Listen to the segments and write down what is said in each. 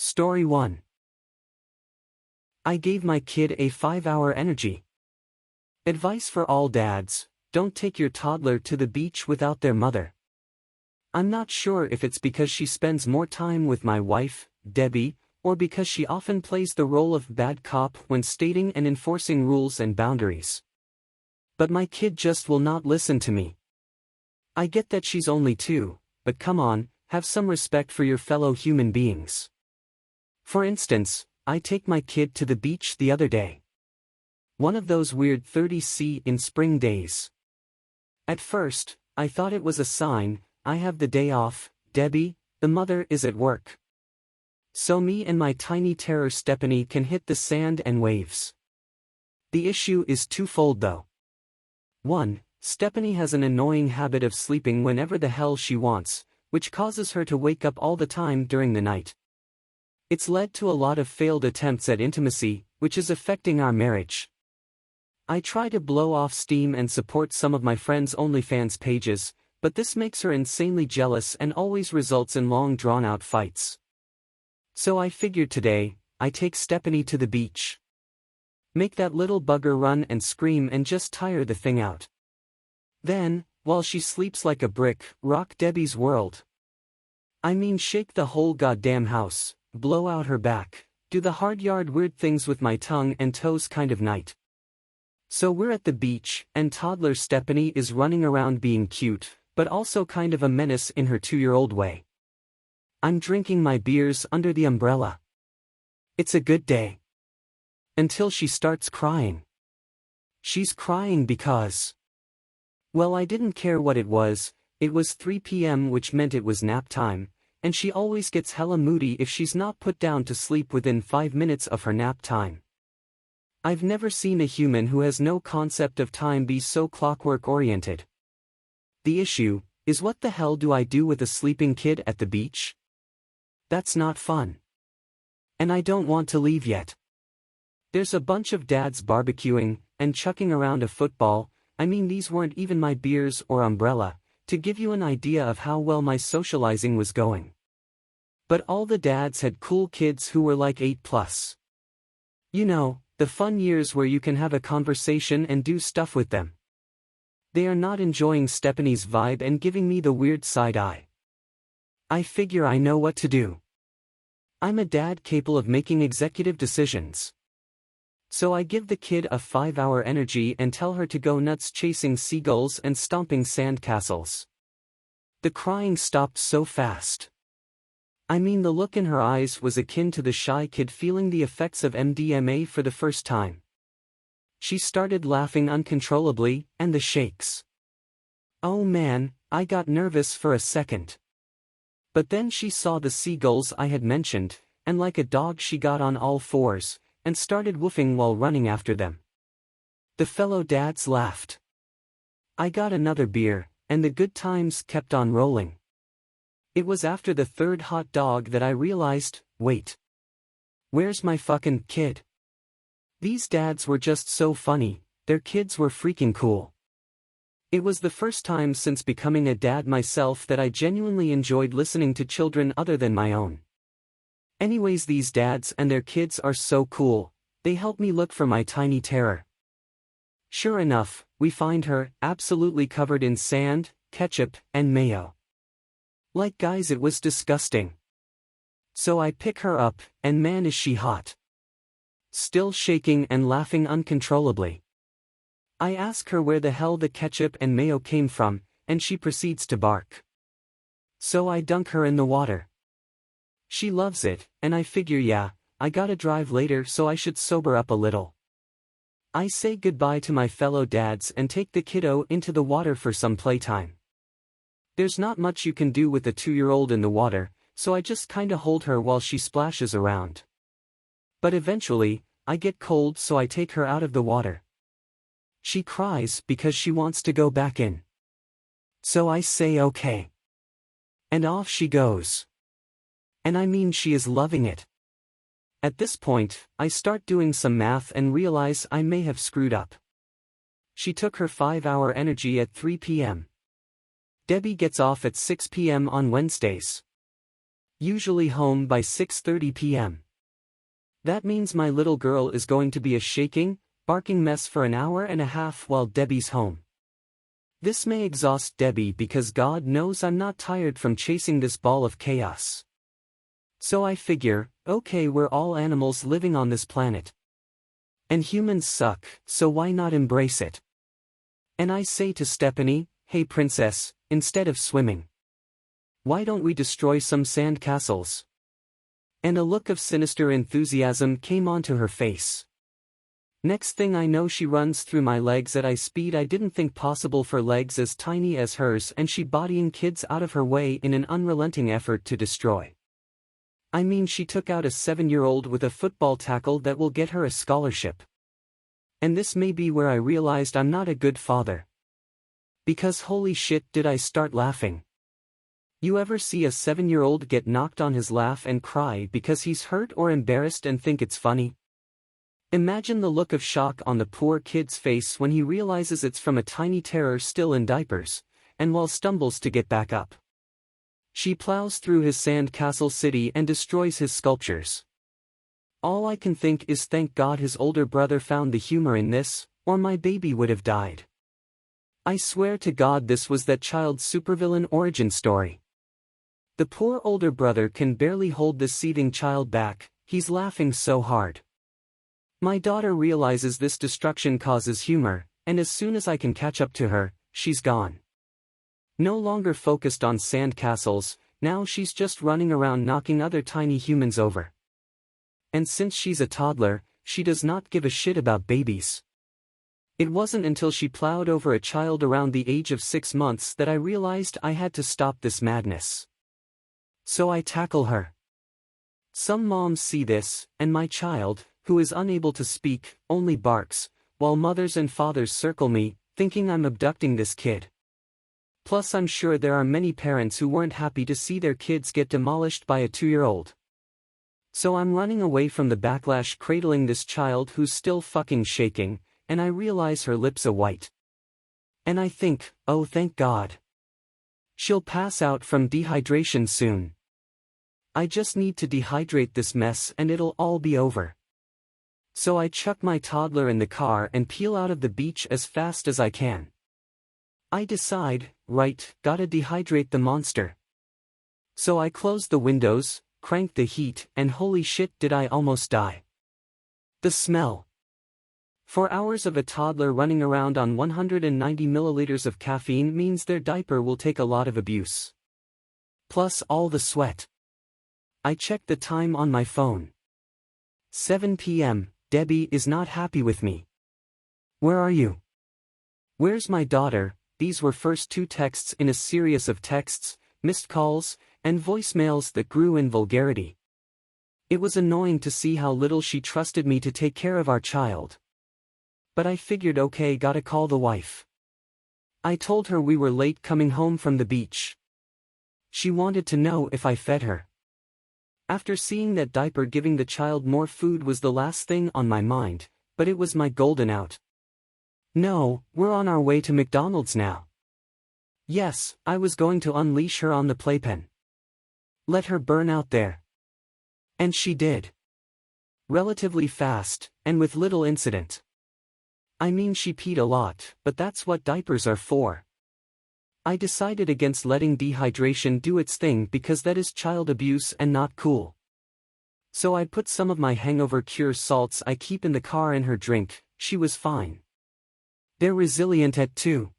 Story 1. I gave my kid a 5-hour energy. Advice for all dads: don't take your toddler to the beach without their mother. I'm not sure if it's because she spends more time with my wife, Debbie, or because she often plays the role of bad cop when stating and enforcing rules and boundaries. But my kid just will not listen to me. I get that she's only 2, but come on, have some respect for your fellow human beings. For instance, I take my kid to the beach the other day. One of those weird 30°C in spring days. At first, I thought it was a sign: I have the day off, Debbie, the mother, is at work. So me and my tiny terror Stephanie can hit the sand and waves. The issue is twofold though. 1. Stephanie has an annoying habit of sleeping whenever the hell she wants, which causes her to wake up all the time during the night. It's led to a lot of failed attempts at intimacy, which is affecting our marriage. I try to blow off steam and support some of my friends' OnlyFans pages, but this makes her insanely jealous and always results in long drawn-out fights. So I figured today, I take Stephanie to the beach. Make that little bugger run and scream and just tire the thing out. Then, while she sleeps like a brick, rock Debbie's world. I mean, shake the whole goddamn house, blow out her back, do the hard yard weird things with my tongue and toes kind of night. So we're at the beach, and toddler Stephanie is running around being cute, but also kind of a menace in her 2-year-old way. I'm drinking my beers under the umbrella. It's a good day. Until she starts crying. She's crying because... well, I didn't care what it was 3 p.m., which meant it was nap time, and she always gets hella moody if she's not put down to sleep within 5 minutes of her nap time. I've never seen a human who has no concept of time be so clockwork-oriented. The issue is, what the hell do I do with a sleeping kid at the beach? That's not fun. And I don't want to leave yet. There's a bunch of dads barbecuing and chucking around a football. I mean, these weren't even my beers or umbrella, to give you an idea of how well my socializing was going. But all the dads had cool kids who were like 8+. You know, the fun years where you can have a conversation and do stuff with them. They are not enjoying Stephanie's vibe and giving me the weird side eye. I figure I know what to do. I'm a dad capable of making executive decisions. So I give the kid a 5-hour energy and tell her to go nuts chasing seagulls and stomping sandcastles. The crying stopped so fast. I mean, the look in her eyes was akin to the shy kid feeling the effects of MDMA for the first time. She started laughing uncontrollably, and the shakes. Oh man, I got nervous for a second. But then she saw the seagulls I had mentioned, and like a dog she got on all fours, and started woofing while running after them. The fellow dads laughed. I got another beer, and the good times kept on rolling. It was after the 3rd hot dog that I realized, wait. Where's my fucking kid? These dads were just so funny, their kids were freaking cool. It was the first time since becoming a dad myself that I genuinely enjoyed listening to children other than my own. Anyways, these dads and their kids are so cool, they help me look for my tiny terror. Sure enough, we find her, absolutely covered in sand, ketchup, and mayo. Like, guys, it was disgusting. So I pick her up, and man is she hot. Still shaking and laughing uncontrollably. I ask her where the hell the ketchup and mayo came from, and she proceeds to bark. So I dunk her in the water. She loves it, and I figure, yeah, I gotta drive later, so I should sober up a little. I say goodbye to my fellow dads and take the kiddo into the water for some playtime. There's not much you can do with a 2-year-old in the water, so I just kinda hold her while she splashes around. But eventually, I get cold, so I take her out of the water. She cries because she wants to go back in. So I say okay. And off she goes. And I mean, she is loving it. At this point, I start doing some math and realize I may have screwed up. She took her 5-hour energy at 3 p.m. Debbie gets off at 6 p.m. on Wednesdays. Usually home by 6:30 p.m. That means my little girl is going to be a shaking, barking mess for an hour and a half while Debbie's home. This may exhaust Debbie because God knows I'm not tired from chasing this ball of chaos. So I figure, okay, we're all animals living on this planet. And humans suck, so why not embrace it? And I say to Stephanie, hey princess, instead of swimming, why don't we destroy some sand castles? And a look of sinister enthusiasm came onto her face. Next thing I know, she runs through my legs at a speed I didn't think possible for legs as tiny as hers, and she bodying kids out of her way in an unrelenting effort to destroy. I mean, she took out a 7-year-old with a football tackle that will get her a scholarship. And this may be where I realized I'm not a good father. Because holy shit, did I start laughing. You ever see a 7-year-old get knocked on his laugh and cry because he's hurt or embarrassed and think it's funny? Imagine the look of shock on the poor kid's face when he realizes it's from a tiny terror still in diapers, and while stumbles to get back up. She plows through his sand castle city and destroys his sculptures. All I can think is thank God his older brother found the humor in this, or my baby would have died. I swear to God this was that child's supervillain origin story. The poor older brother can barely hold this seething child back, he's laughing so hard. My daughter realizes this destruction causes humor, and as soon as I can catch up to her, she's gone. No longer focused on sand castles, now she's just running around knocking other tiny humans over. And since she's a toddler, she does not give a shit about babies. It wasn't until she plowed over a child around the age of 6 months that I realized I had to stop this madness. So I tackle her. Some moms see this, and my child, who is unable to speak, only barks, while mothers and fathers circle me, thinking I'm abducting this kid. Plus I'm sure there are many parents who weren't happy to see their kids get demolished by a 2-year-old. So I'm running away from the backlash, cradling this child who's still fucking shaking, and I realize her lips are white. And I think, oh thank God. She'll pass out from dehydration soon. I just need to dehydrate this mess and it'll all be over. So I chuck my toddler in the car and peel out of the beach as fast as I can. I decide, right, gotta dehydrate the monster. So I close the windows, crank the heat, and holy shit did I almost die. The smell. 4 hours of a toddler running around on 190 milliliters of caffeine means their diaper will take a lot of abuse. Plus all the sweat. I check the time on my phone. 7 p.m., Debbie is not happy with me. Where are you? Where's my daughter? These were first 2 texts in a series of texts, missed calls, and voicemails that grew in vulgarity. It was annoying to see how little she trusted me to take care of our child. But I figured okay, gotta call the wife. I told her we were late coming home from the beach. She wanted to know if I fed her. After seeing that diaper, giving the child more food was the last thing on my mind, but it was my golden out. No, we're on our way to McDonald's now. Yes, I was going to unleash her on the playpen. Let her burn out there. And she did. Relatively fast, and with little incident. I mean, she peed a lot, but that's what diapers are for. I decided against letting dehydration do its thing because that is child abuse and not cool. So I put some of my hangover cure salts I keep in the car in her drink. She was fine. They're resilient at 2.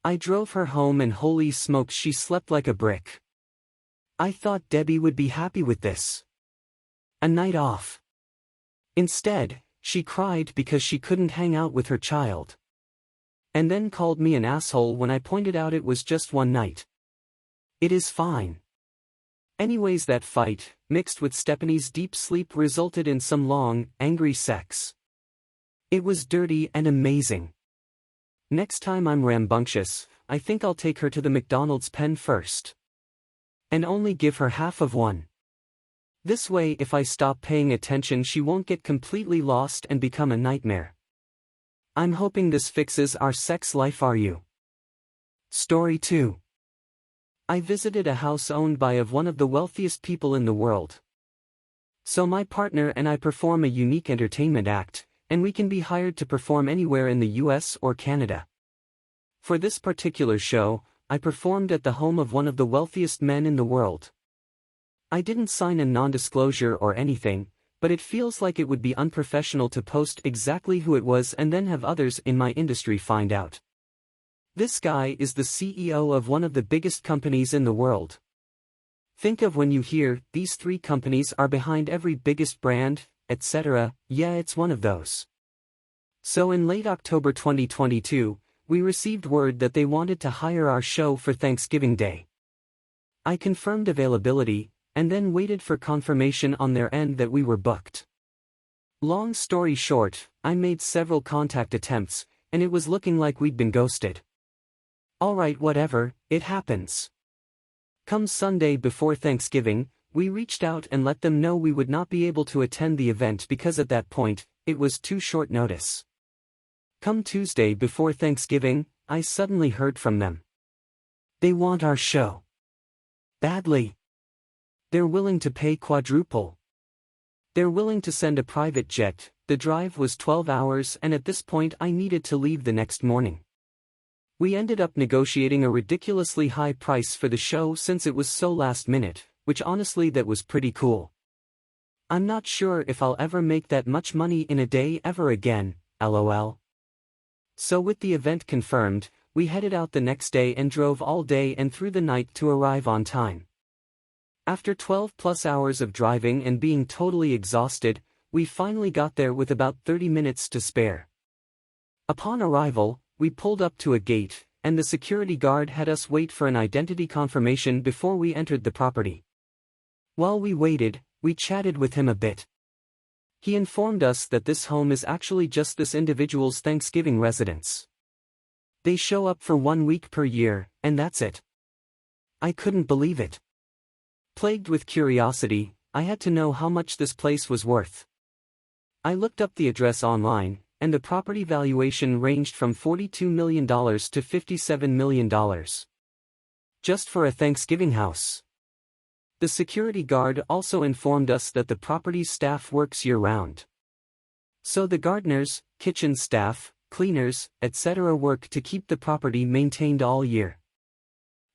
I drove her home and holy smokes, she slept like a brick. I thought Debbie would be happy with this. A night off. Instead, she cried because she couldn't hang out with her child. And then called me an asshole when I pointed out it was just one night. It is fine. Anyways, that fight, mixed with Stephanie's deep sleep, resulted in some long, angry sex. It was dirty and amazing. Next time I'm rambunctious, I think I'll take her to the McDonald's pen first. And only give her half of one. This way, if I stop paying attention, she won't get completely lost and become a nightmare. I'm hoping this fixes our sex life. Are you? Story 2. I visited a house owned by one of the wealthiest people in the world. So my partner and I perform a unique entertainment act, and we can be hired to perform anywhere in the US or Canada. For this particular show, I performed at the home of one of the wealthiest men in the world. I didn't sign a non-disclosure or anything, but it feels like it would be unprofessional to post exactly who it was and then have others in my industry find out. This guy is the CEO of one of the biggest companies in the world. Think of when you hear, these 3 companies are behind every biggest brand, etc., yeah, it's one of those. So in late October 2022, we received word that they wanted to hire our show for Thanksgiving Day. I confirmed availability, and then waited for confirmation on their end that we were booked. Long story short, I made several contact attempts, and it was looking like we'd been ghosted. Alright, whatever, it happens. Come Sunday before Thanksgiving, we reached out and let them know we would not be able to attend the event because at that point, it was too short notice. Come Tuesday before Thanksgiving, I suddenly heard from them. They want our show. Badly. They're willing to pay quadruple. They're willing to send a private jet. The drive was 12 hours and at this point I needed to leave the next morning. We ended up negotiating a ridiculously high price for the show since it was so last minute, which honestly that was pretty cool. I'm not sure if I'll ever make that much money in a day ever again, lol. So with the event confirmed, we headed out the next day and drove all day and through the night to arrive on time. After 12+ hours of driving and being totally exhausted, we finally got there with about 30 minutes to spare. Upon arrival, we pulled up to a gate, and the security guard had us wait for an identity confirmation before we entered the property. While we waited, we chatted with him a bit. He informed us that this home is actually just this individual's Thanksgiving residence. They show up for 1 week per year, and that's it. I couldn't believe it. Plagued with curiosity, I had to know how much this place was worth. I looked up the address online, and the property valuation ranged from $42 million to $57 million. Just for a Thanksgiving house. The security guard also informed us that the property's staff works year-round. So the gardeners, kitchen staff, cleaners, etc. work to keep the property maintained all year.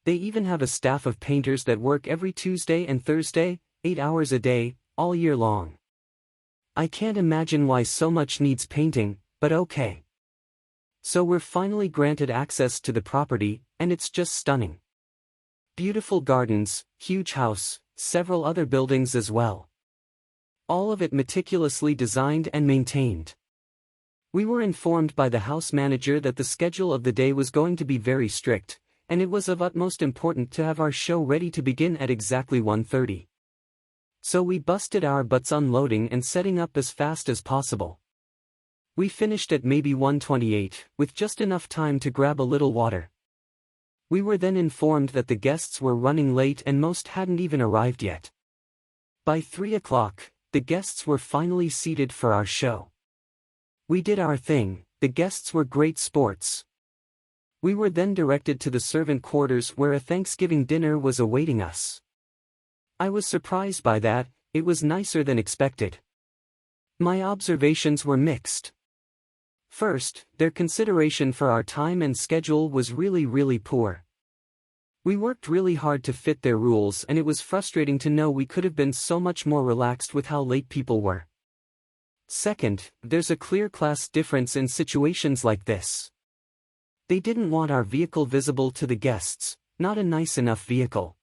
They even have a staff of painters that work every Tuesday and Thursday, 8 hours a day, all year long. I can't imagine why so much needs painting, but okay. So we're finally granted access to the property, and it's just stunning. Beautiful gardens, huge house, several other buildings as well. All of it meticulously designed and maintained. We were informed by the house manager that the schedule of the day was going to be very strict, and it was of utmost importance to have our show ready to begin at exactly 1:30. So we busted our butts unloading and setting up as fast as possible. We finished at maybe 1:28, with just enough time to grab a little water. We were then informed that the guests were running late and most hadn't even arrived yet. By 3 o'clock, the guests were finally seated for our show. We did our thing, the guests were great sports. We were then directed to the servant quarters where a Thanksgiving dinner was awaiting us. I was surprised by that, it was nicer than expected. My observations were mixed. First, their consideration for our time and schedule was really poor. We worked really hard to fit their rules and it was frustrating to know we could have been so much more relaxed with how late people were. Second, there's a clear class difference in situations like this. They didn't want our vehicle visible to the guests, not a nice enough vehicle.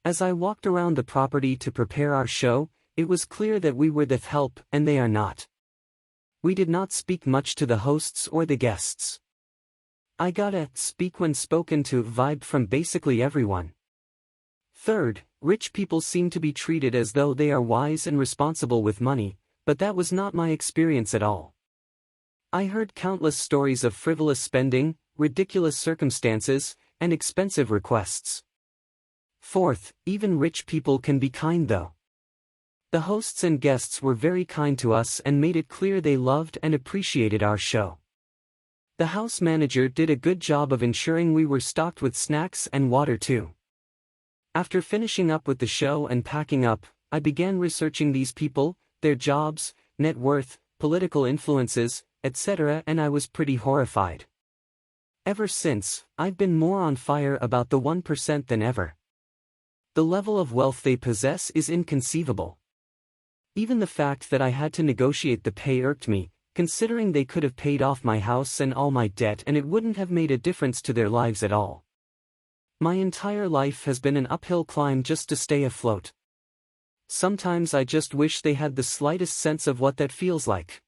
As I walked around the property to prepare our show, it was clear that we were the help and they are not. We did not speak much to the hosts or the guests. I got a speak when spoken to vibe from basically everyone. Third, rich people seem to be treated as though they are wise and responsible with money, but that was not my experience at all. I heard countless stories of frivolous spending, ridiculous circumstances, and expensive requests. Fourth, even rich people can be kind though. The hosts and guests were very kind to us and made it clear they loved and appreciated our show. The house manager did a good job of ensuring we were stocked with snacks and water too. After finishing up with the show and packing up, I began researching these people, their jobs, net worth, political influences, etc., and I was pretty horrified. Ever since, I've been more on fire about the 1% than ever. The level of wealth they possess is inconceivable. Even the fact that I had to negotiate the pay irked me, considering they could have paid off my house and all my debt and it wouldn't have made a difference to their lives at all. My entire life has been an uphill climb just to stay afloat. Sometimes I just wish they had the slightest sense of what that feels like.